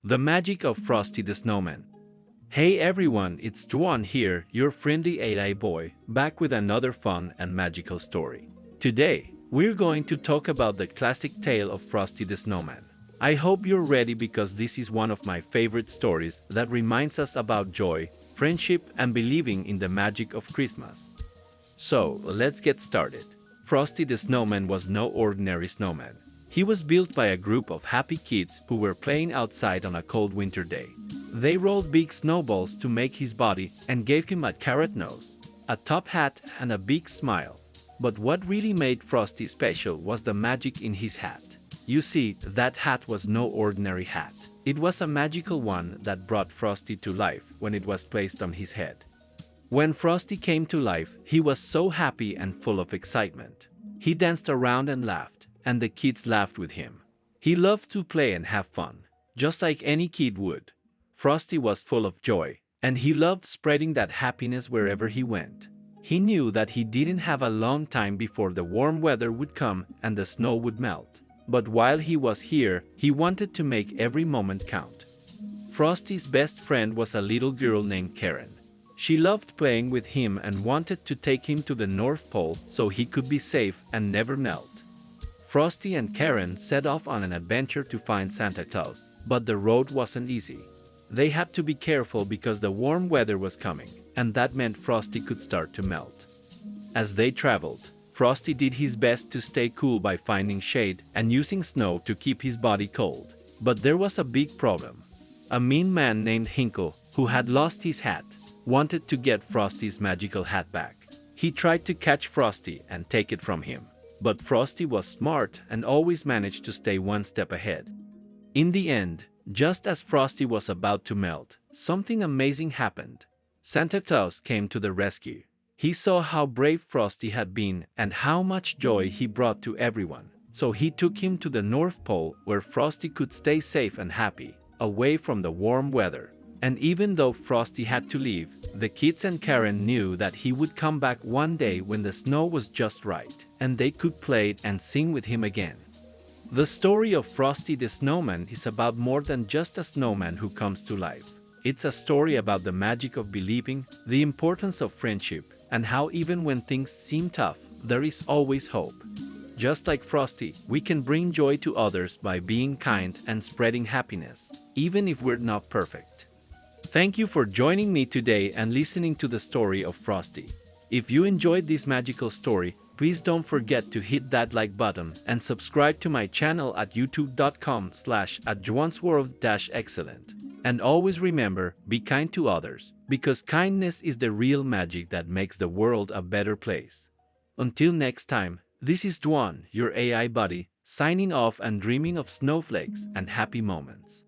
The magic of Frosty the Snowman. Hey everyone, it's Juan here, your friendly AI boy, back with another fun and magical story. Today, we're going to talk about the classic tale of Frosty the Snowman. I hope you're ready because this is one of my favorite stories that reminds us about joy, friendship, and believing in the magic of Christmas. So, let's get started. Frosty the Snowman was no ordinary snowman. He was built by a group of happy kids who were playing outside on a cold winter day. They rolled big snowballs to make his body and gave him a carrot nose, a top hat, and a big smile. But what really made Frosty special was the magic in his hat. You see, that hat was no ordinary hat. It was a magical one that brought Frosty to life when it was placed on his head. When Frosty came to life, he was so happy and full of excitement. He danced around and laughed, and the kids laughed with him. He loved to play and have fun, just like any kid would. Frosty was full of joy, and he loved spreading that happiness wherever he went. He knew that he didn't have a long time before the warm weather would come and the snow would melt. But while he was here, he wanted to make every moment count. Frosty's best friend was a little girl named Karen. She loved playing with him and wanted to take him to the North Pole so he could be safe and never melt. Frosty and Karen set off on an adventure to find Santa Claus, but the road wasn't easy. They had to be careful because the warm weather was coming, and that meant Frosty could start to melt. As they traveled, Frosty did his best to stay cool by finding shade and using snow to keep his body cold. But there was a big problem. A mean man named Hinkle, who had lost his hat, wanted to get Frosty's magical hat back. He tried to catch Frosty and take it from him, but Frosty was smart and always managed to stay one step ahead. In the end, just as Frosty was about to melt, something amazing happened. Santa Claus came to the rescue. He saw how brave Frosty had been and how much joy he brought to everyone. So he took him to the North Pole where Frosty could stay safe and happy, away from the warm weather. And even though Frosty had to leave, the kids and Karen knew that he would come back one day when the snow was just right, and they could play and sing with him again. The story of Frosty the Snowman is about more than just a snowman who comes to life. It's a story about the magic of believing, the importance of friendship, and how even when things seem tough, there is always hope. Just like Frosty, we can bring joy to others by being kind and spreading happiness, even if we're not perfect. Thank you for joining me today and listening to the story of Frosty. If you enjoyed this magical story, please don't forget to hit that like button and subscribe to my channel at youtube.com/@juansworld-excellent. And always remember, be kind to others, because kindness is the real magic that makes the world a better place. Until next time, this is Juan, your AI buddy, signing off and dreaming of snowflakes and happy moments.